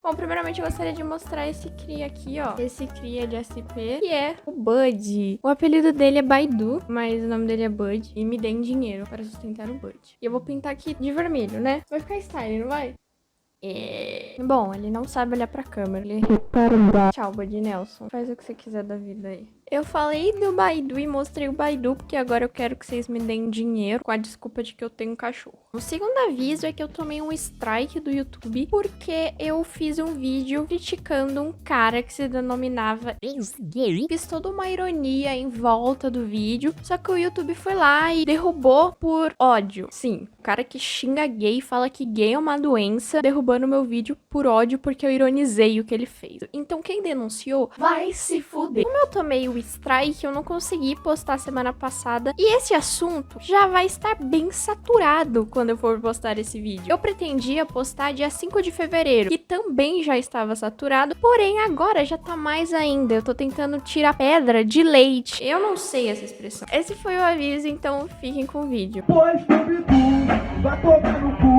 Bom, primeiramente eu gostaria de mostrar esse cria aqui, ó. Esse cria de SP, que é o Bud. O apelido dele é Baidu, mas o nome dele é Bud. E me deem dinheiro para sustentar o Bud. E eu vou pintar aqui de vermelho, né? Vai ficar style, não vai? Bom, ele não sabe olhar pra câmera. Ele... Tchau, Bud Nelson. Faz o que você quiser da vida aí. Eu falei do Baidu e mostrei o Baidu, porque agora eu quero que vocês me deem dinheiro com a desculpa de que eu tenho um cachorro. O segundo aviso é que eu tomei um strike do YouTube porque eu fiz um vídeo criticando um cara que se denominava gay. Fiz toda uma ironia em volta do vídeo, só que o YouTube foi lá e derrubou por ódio. Sim, o cara que xinga gay, fala que gay é uma doença, derrubando meu vídeo por ódio porque eu ironizei o que ele fez. Então quem denunciou vai se fuder. Como eu tomei o strike, eu não consegui postar semana passada e esse assunto já vai estar bem saturado quando eu for postar esse vídeo. Eu pretendia postar dia 5 de fevereiro, que também já estava saturado, porém agora já tá mais ainda. Eu tô tentando tirar pedra de leite. Eu não sei essa expressão. Esse foi o aviso, então fiquem com o vídeo. Pois Scooby-Doo, vai tomar no cu.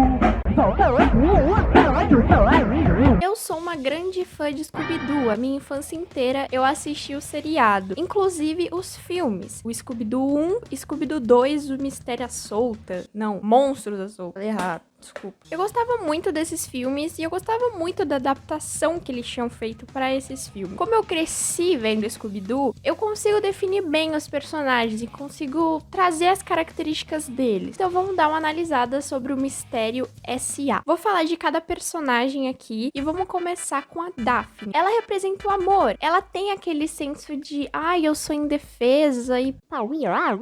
Eu sou uma grande fã de Scooby-Doo. A minha infância inteira eu assisti o seriado, inclusive os filmes. O Scooby-Doo 1, Scooby-Doo 2, o Mistério à Solta. Não, Monstros à Solta. Falei errado. Desculpa. Eu gostava muito desses filmes e eu gostava muito da adaptação que eles tinham feito para esses filmes. Como eu cresci vendo Scooby-Doo, eu consigo definir bem os personagens e consigo trazer as características deles. Então vamos dar uma analisada sobre o Mistério S.A. Vou falar de cada personagem aqui e vamos começar com a Daphne. Ela representa o amor. Ela tem aquele senso de, eu sou indefesa e...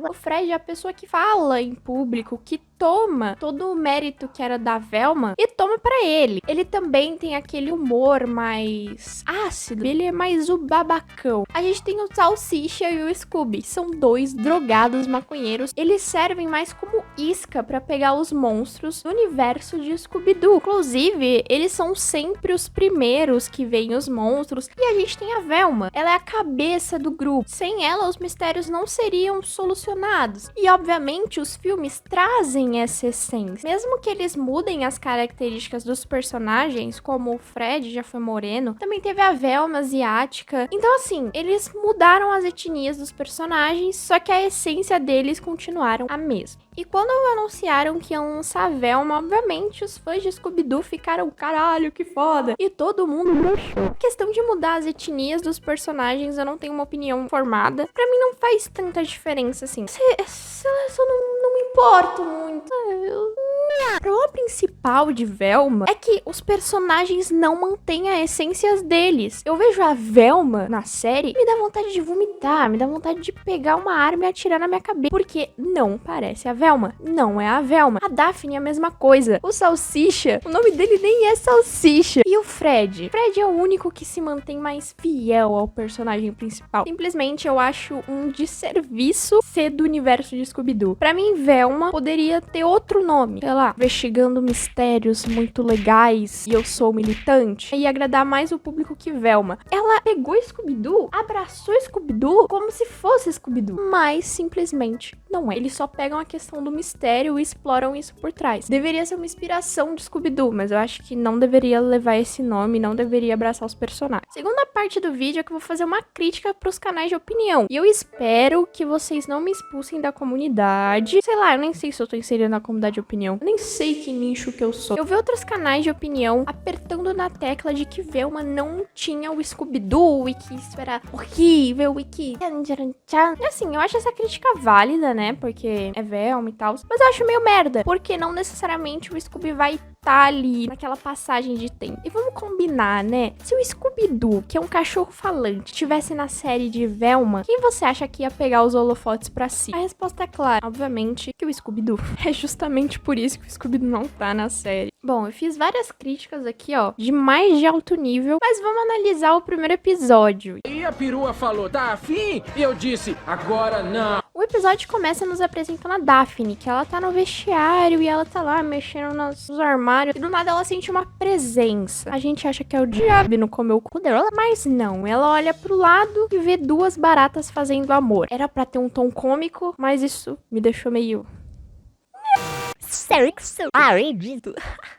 O Fred é a pessoa que fala em público, que toma todo o mérito que era da Velma e toma pra ele. Ele também tem aquele humor mais ácido, ele é mais o babacão. A gente tem o Salsicha e o Scooby, são dois drogados maconheiros. Eles servem mais como isca pra pegar os monstros do universo de Scooby-Doo. Inclusive, eles são sempre os primeiros que veem os monstros. E a gente tem a Velma, ela é a cabeça do grupo. Sem ela, os mistérios não seriam solucionados. E, obviamente, os filmes trazem essa essência. Mesmo que eles mudem as características dos personagens, como o Fred já foi moreno, também teve a Velma asiática. Então, assim, eles mudaram as etnias dos personagens, só que a essência deles continuaram a mesma. E quando anunciaram que iam lançar a Velma, obviamente os fãs de Scooby-Doo ficaram, caralho, que foda. E todo mundo broxou. A questão de mudar as etnias dos personagens, eu não tenho uma opinião formada. Pra mim não faz tanta diferença, assim. Eu só não me importo muito. O problema principal de Velma é que os personagens não mantêm a essência deles. Eu vejo a Velma na série, me dá vontade de vomitar, me dá vontade de pegar uma arma e atirar na minha cabeça. Porque não parece a Velma. Não é a Velma. A Daphne é a mesma coisa. O Salsicha, o nome dele nem é Salsicha. E o Fred? Fred é o único que se mantém mais fiel ao personagem principal. Simplesmente eu acho um desserviço ser do universo de Scooby-Doo. Pra mim, Velma poderia ter outro nome. Sei lá, investigando mistérios muito legais e eu sou militante. E agradar mais o público que Velma. Ela pegou Scooby-Doo, abraçou Scooby-Doo como se fosse Scooby-Doo. Mas simplesmente não é. Eles só pegam a questão do mistério e exploram isso por trás. Deveria ser uma inspiração de Scooby-Doo, mas eu acho que não deveria levar esse nome, não deveria abraçar os personagens. Segunda parte do vídeo é que eu vou fazer uma crítica pros canais de opinião. E eu espero que vocês não me expulsem da comunidade. Sei lá, eu nem sei se eu tô inserida na comunidade de opinião. Eu nem sei que nicho que eu sou. Eu vi outros canais de opinião apertando na tecla de que Velma não tinha o Scooby-Doo e que isso era horrível e que... E assim, eu acho essa crítica válida, né? Porque é Velma e tal. Mas eu acho meio merda. Porque não necessariamente o Scooby vai tá ali naquela passagem de tempo. E vamos combinar, né? Se o Scooby-Doo, que é um cachorro falante, estivesse na série de Velma, quem você acha que ia pegar os holofotes pra si? A resposta é clara, obviamente, que o Scooby-Doo. É justamente por isso que o Scooby-Doo não tá na série. Bom, eu fiz várias críticas aqui, ó, de mais de alto nível, mas vamos analisar o primeiro episódio. E a perua falou, tá afim? E eu disse, agora não. O episódio começa nos apresentando a Daphne, que ela tá no vestiário e ela tá lá mexendo nos armários. E do nada ela sente uma presença. A gente acha que é o diabo não comeu o cu dela, mas não. Ela olha pro lado e vê duas baratas fazendo amor. Era pra ter um tom cômico, mas isso me deixou meio...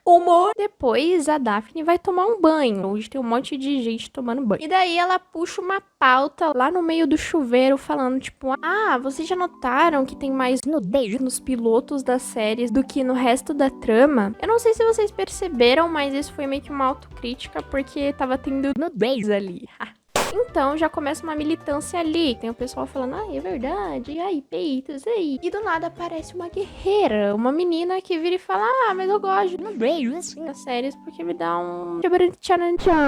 Humor. Depois a Daphne vai tomar um banho. Hoje tem um monte de gente tomando banho. E daí ela puxa uma pauta lá no meio do chuveiro falando tipo, vocês já notaram que tem mais nudez nos pilotos das séries do que no resto da trama? Eu não sei se vocês perceberam, mas isso foi meio que uma autocrítica porque tava tendo nudez ali. Então já começa uma militância ali. Tem o pessoal falando, é verdade, e aí, peitos, e aí. E do nada aparece uma guerreira, uma menina que vira e fala, mas eu gosto de nudez assim nas séries porque me dá um...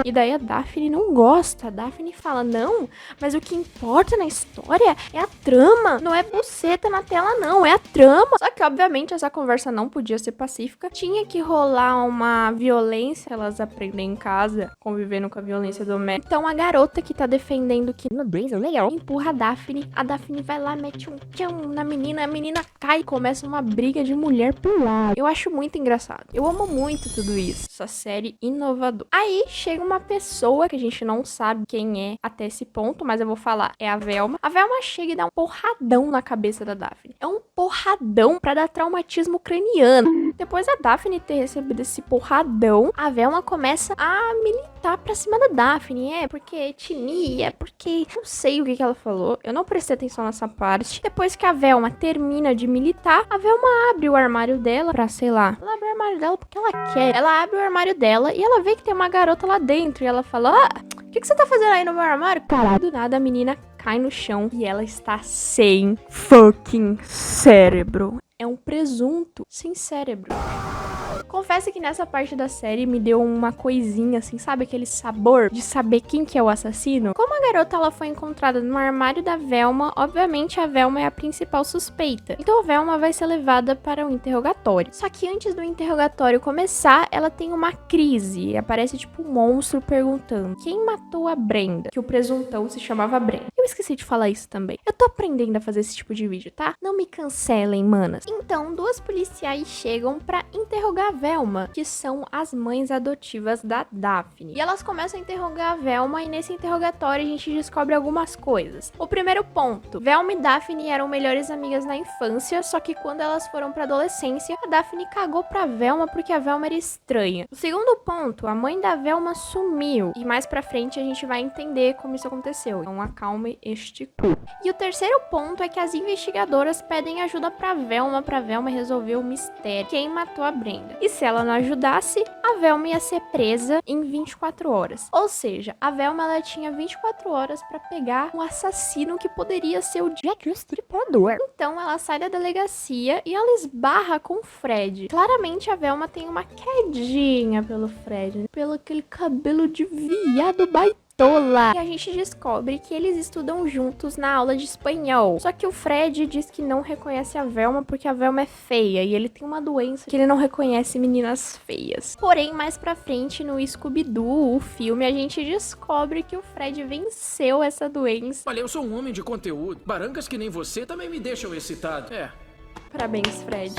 E daí a Daphne não gosta. A Daphne fala, não, mas o que importa na história é a trama. Não é buceta na tela, não, é a trama. Só que, obviamente, essa conversa não podia ser pacífica. Tinha que rolar uma violência. Elas aprendem em casa, convivendo com a violência doméstica. Então a garota que tá defendendo que nudez é legal empurra a Daphne vai lá, mete um tchão na menina, a menina cai e começa uma briga de mulher por lá. Eu acho muito engraçado. Eu amo muito tudo isso. Essa série inovadora. Aí chega uma pessoa que a gente não sabe quem é até esse ponto, mas eu vou falar, é a Velma. A Velma chega e dá um porradão na cabeça da Daphne. É um porradão pra dar traumatismo craniano. Depois da Daphne ter recebido esse porradão, a Velma começa a militar pra cima da Daphne. Porque etnia, porque não sei o que ela falou. Eu não prestei atenção nessa parte. Depois que a Velma termina de militar, a Velma abre o armário dela pra, sei lá, ela abre o armário dela porque ela quer. Ela abre o armário dela e ela vê que tem uma garota lá dentro. E ela fala, o que você tá fazendo aí no meu armário? Caralho. Do nada a menina cai no chão e ela está sem fucking cérebro. É um presunto sem cérebro. Confesso que nessa parte da série me deu uma coisinha, assim, sabe? Aquele sabor de saber quem que é o assassino. Como a garota ela foi encontrada no armário da Velma, obviamente a Velma é a principal suspeita. Então a Velma vai ser levada para o interrogatório. Só que antes do interrogatório começar, ela tem uma crise. Aparece tipo um monstro perguntando: quem matou a Brenda? Que o presuntão se chamava Brenda. Eu esqueci de falar isso também. Eu tô aprendendo a fazer esse tipo de vídeo, tá? Não me cancelem, manas. Então, duas policiais chegam pra interrogar a Velma, que são as mães adotivas da Daphne. E elas começam a interrogar a Velma e nesse interrogatório a gente descobre algumas coisas. O primeiro ponto, Velma e Daphne eram melhores amigas na infância, só que quando elas foram pra adolescência, a Daphne cagou pra Velma porque a Velma era estranha. O segundo ponto, a mãe da Velma sumiu. E mais pra frente a gente vai entender como isso aconteceu. Então acalme este cu. E o terceiro ponto é que as investigadoras pedem ajuda pra Velma resolver o mistério. Quem matou a Brenda? E se ela não ajudasse, a Velma ia ser presa em 24 horas. Ou seja, a Velma ela tinha 24 horas pra pegar um assassino que poderia ser o Jack o Estripador. Então ela sai da delegacia e ela esbarra com o Fred. Claramente a Velma tem uma quedinha pelo Fred, né? Pelo aquele cabelo de viado baitola. E a gente descobre que eles estudam juntos na aula de espanhol. Só que o Fred diz que não reconhece a Velma porque a Velma é feia. E ele tem uma doença que ele não reconhece meninas feias. Porém, mais pra frente, no Scooby-Doo, o filme, a gente descobre que o Fred venceu essa doença. Olha, eu sou um homem de conteúdo. Barangas que nem você também me deixam excitado. Parabéns, Fred.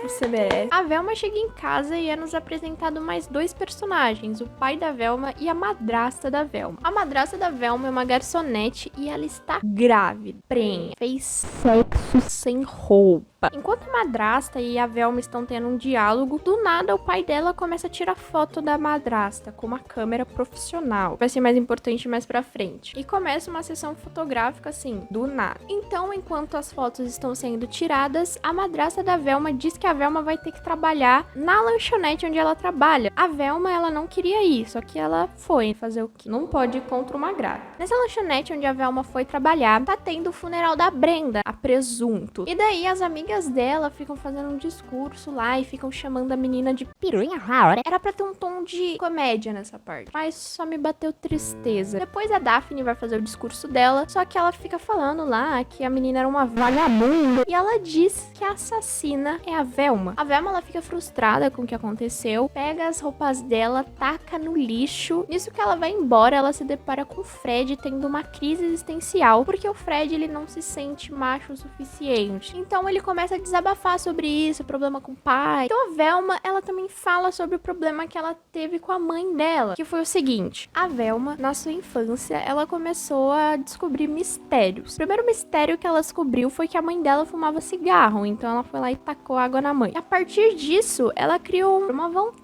Você merece. A Velma chega em casa e é nos apresentado mais dois personagens, o pai da Velma e a madrasta da Velma. A madrasta da Velma é uma garçonete e ela está grávida, prenha, fez sexo sem roupa. Enquanto a madrasta e a Velma estão tendo um diálogo, do nada o pai dela começa a tirar foto da madrasta com uma câmera profissional. Vai ser mais importante mais pra frente. E começa uma sessão fotográfica assim, do nada. Então, enquanto as fotos estão sendo tiradas, a madrasta da Velma diz que a Velma vai ter que trabalhar na lanchonete onde ela trabalha. A Velma, ela não queria ir, só que ela foi fazer o quê? Não pode ir contra uma grávida. Nessa lanchonete onde a Velma foi trabalhar, tá tendo o funeral da Brenda, a presunto. E daí as amigas dela ficam fazendo um discurso lá e ficam chamando a menina de piranha rara. Era pra ter um tom de comédia nessa parte, mas só me bateu tristeza. Depois a Daphne vai fazer o discurso dela, só que ela fica falando lá que a menina era uma vagabunda. E ela diz que a assassina é a Velma. A Velma, ela fica frustrada com o que aconteceu, pega as roupas dela, taca no lixo. Nisso que ela vai embora, ela se depara com o Fred tendo uma crise existencial, porque o Fred, ele não se sente macho o suficiente. Então ele começa começa a desabafar sobre isso, problema com o pai. Então a Velma, ela também fala sobre o problema que ela teve com a mãe dela, que foi o seguinte: a Velma, na sua infância, ela começou a descobrir mistérios. O primeiro mistério que ela descobriu foi que a mãe dela fumava cigarro, então ela foi lá e tacou água na mãe. E a partir disso, ela criou uma vontade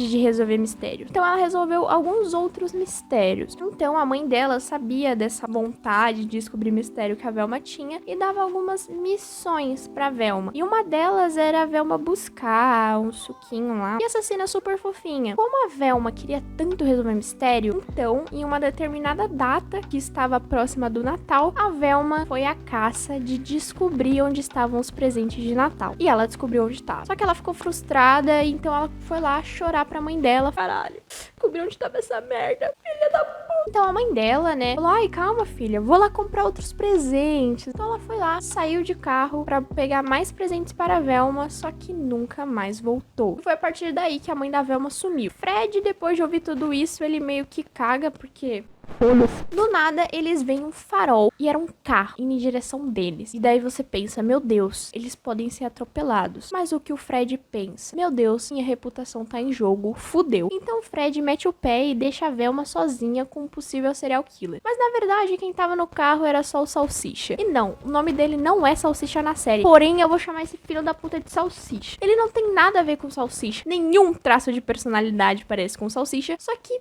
de resolver mistérios. Então ela resolveu alguns outros mistérios. Então a mãe dela sabia dessa vontade de descobrir mistério que a Velma tinha e dava algumas missões pra Velma. E uma delas era a Velma buscar um suquinho lá. E essa cena é super fofinha. Como a Velma queria tanto resolver mistério, então, em uma determinada data que estava próxima do Natal, a Velma foi à caça de descobrir onde estavam os presentes de Natal. E ela descobriu onde estava. Só que ela ficou frustrada, então ela foi lá chorar pra mãe dela. Caralho, descobri onde tava essa merda, filha da puta. Então a mãe dela, né, falou: ai, calma, filha, vou lá comprar outros presentes. Então ela foi lá, saiu de carro pra pegar mais presentes para a Velma, só que nunca mais voltou. Foi a partir daí que a mãe da Velma sumiu. Fred, depois de ouvir tudo isso, ele meio que caga, porque do nada, eles veem um farol e era um carro indo em direção deles. E daí você pensa: meu Deus, eles podem ser atropelados. Mas o que o Fred pensa? Meu Deus, minha reputação tá em jogo, fudeu. Então o Fred mete o pé e deixa a Velma sozinha com um possível serial killer. Mas na verdade, quem tava no carro era só o Salsicha. E não, o nome dele não é Salsicha na série. Porém, eu vou chamar esse filho da puta de Salsicha. Ele não tem nada a ver com Salsicha. Nenhum traço de personalidade parece com Salsicha. Só que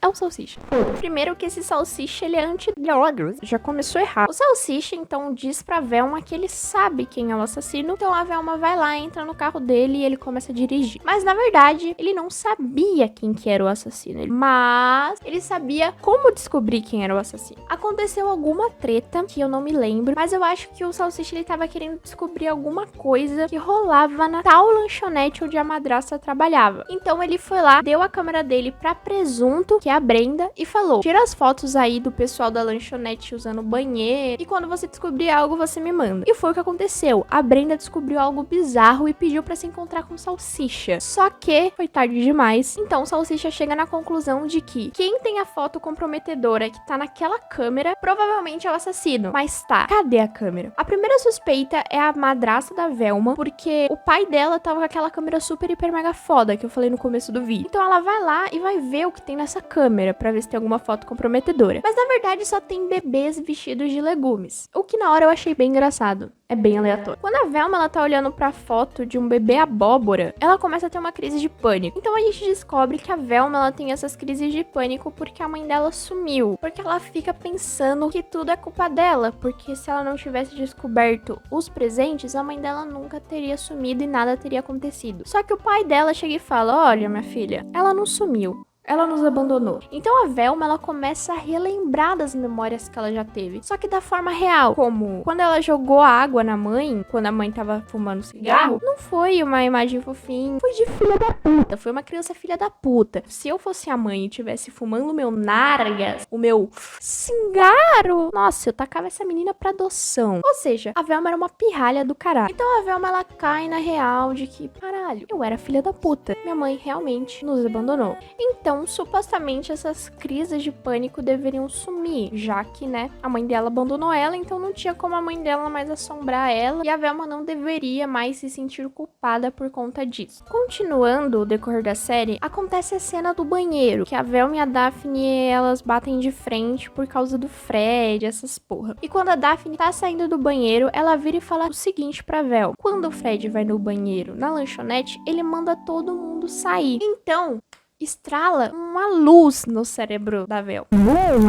é um salsicha. Primeiro que esse salsicha, ele é anti-drogas. Já começou errado. O salsicha, então, diz pra Velma que ele sabe quem é o assassino. Então a Velma vai lá, entra no carro dele e ele começa a dirigir. Mas, na verdade, ele não sabia quem que era o assassino. Mas ele sabia como descobrir quem era o assassino. Aconteceu alguma treta, que eu não me lembro. Mas eu acho que o salsicha, ele tava querendo descobrir alguma coisa que rolava na tal lanchonete onde a madrasta trabalhava. Então ele foi lá, deu a câmera dele pra Presunto, que é a Brenda, e falou: tira as fotos aí do pessoal da lanchonete usando o banheiro, e quando você descobrir algo, você me manda. E foi o que aconteceu. A Brenda descobriu algo bizarro e pediu pra se encontrar com o Salsicha. Só que foi tarde demais. Então o Salsicha chega na conclusão de que quem tem a foto comprometedora que tá naquela câmera provavelmente é o assassino. Mas tá, cadê a câmera? A primeira suspeita é a madrasta da Velma, porque o pai dela tava com aquela câmera super, hiper, mega foda que eu falei no começo do vídeo. Então ela vai lá e vai ver o que tem nessa câmera pra ver se tem alguma foto comprometedora. Mas na verdade só tem bebês vestidos de legumes. O que na hora eu achei bem engraçado. É bem aleatório. Quando a Velma, ela tá olhando pra foto de um bebê abóbora, ela começa a ter uma crise de pânico. Então a gente descobre que a Velma, ela tem essas crises de pânico porque a mãe dela sumiu. Porque ela fica pensando que tudo é culpa dela. Porque se ela não tivesse descoberto os presentes, a mãe dela nunca teria sumido e nada teria acontecido. Só que o pai dela chega e fala: olha, minha filha, ela não sumiu. Ela nos abandonou. Então a Velma, ela começa a relembrar das memórias que ela já teve. Só que da forma real. Como quando ela jogou a água na mãe, quando a mãe tava fumando cigarro, não foi uma imagem fofinha. Foi de filha da puta. Foi uma criança filha da puta. Se eu fosse a mãe e tivesse fumando o meu nargas, o meu cigarro, nossa, eu tacava essa menina pra adoção. Ou seja, a Velma era uma pirralha do caralho. Então a Velma, ela cai na real de que, caralho, eu era filha da puta. Minha mãe realmente nos abandonou. Então, supostamente, essas crises de pânico deveriam sumir, já que, né, a mãe dela abandonou ela, então não tinha como a mãe dela mais assombrar ela, e a Velma não deveria mais se sentir culpada por conta disso. Continuando o decorrer da série, acontece a cena do banheiro, que a Velma e a Daphne, elas batem de frente por causa do Fred, essas porra. E quando a Daphne tá saindo do banheiro, ela vira e fala o seguinte pra Velma: quando o Fred vai no banheiro na lanchonete, ele manda todo mundo sair. Então, estrala uma luz no cérebro da Velma.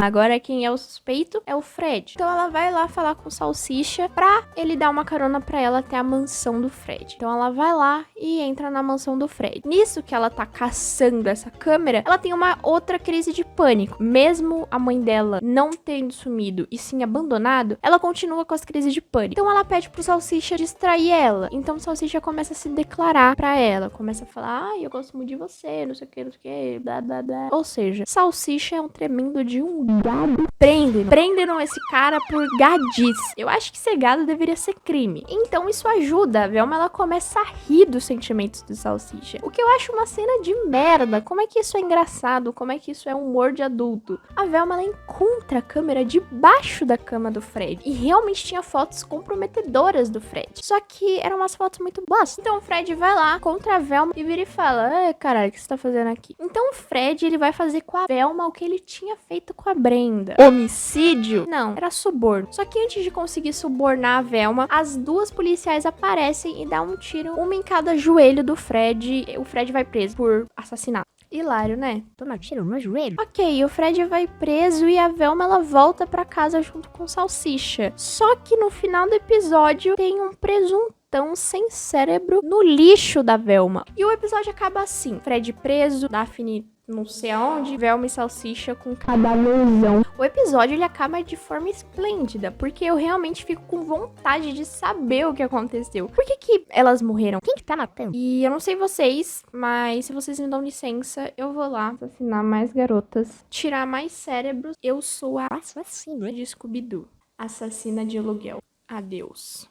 Agora quem é o suspeito é o Fred. Então ela vai lá falar com o Salsicha pra ele dar uma carona pra ela até a mansão do Fred. Então ela vai lá e entra na mansão do Fred. Nisso que ela tá caçando essa câmera, ela tem uma outra crise de pânico. Mesmo a mãe dela não tendo sumido e sim abandonado, ela continua com as crises de pânico. Então ela pede pro Salsicha distrair ela. Então o Salsicha começa a se declarar pra ela. Começa a falar: ai, eu gosto muito de você, não sei o que, não sei sei o que, blá, blá, blá. Ou seja, Salsicha é um tremendo de um gado. Prenderam esse cara por gadice. Eu acho que ser gado deveria ser crime. Então isso ajuda a Velma, ela começa a rir dos sentimentos de Salsicha. O que eu acho uma cena de merda. Como é que isso é engraçado? Como é que isso é humor de adulto? A Velma, ela encontra a câmera debaixo da cama do Fred. E realmente tinha fotos comprometedoras do Fred. Só que eram umas fotos muito boas. Então o Fred vai lá contra a Velma e vira e fala: caralho, o que você tá fazendo aqui? Então o Fred, ele vai fazer com a Velma o que ele tinha feito com a Brenda. Homicídio? Não, era suborno. Só que antes de conseguir subornar a Velma, as duas policiais aparecem e dão um tiro, uma em cada joelho do Fred. O Fred vai preso por assassinato. Hilário, né? Toma tiro no joelho. Ok, o Fred vai preso e a Velma, ela volta pra casa junto com Salsicha. Só que no final do episódio tem um presuntão sem cérebro no lixo da Velma. E o episódio acaba assim: Fred preso, Daphne não sei aonde, Velma e Salsicha com cadáverzão. O episódio, ele acaba de forma esplêndida, porque eu realmente fico com vontade de saber o que aconteceu. Por que elas morreram? Quem que tá matando? E eu não sei vocês, mas se vocês me dão licença, eu vou lá assassinar mais garotas, tirar mais cérebros. Eu sou a assassina de Scooby-Doo, assassina de aluguel. Adeus.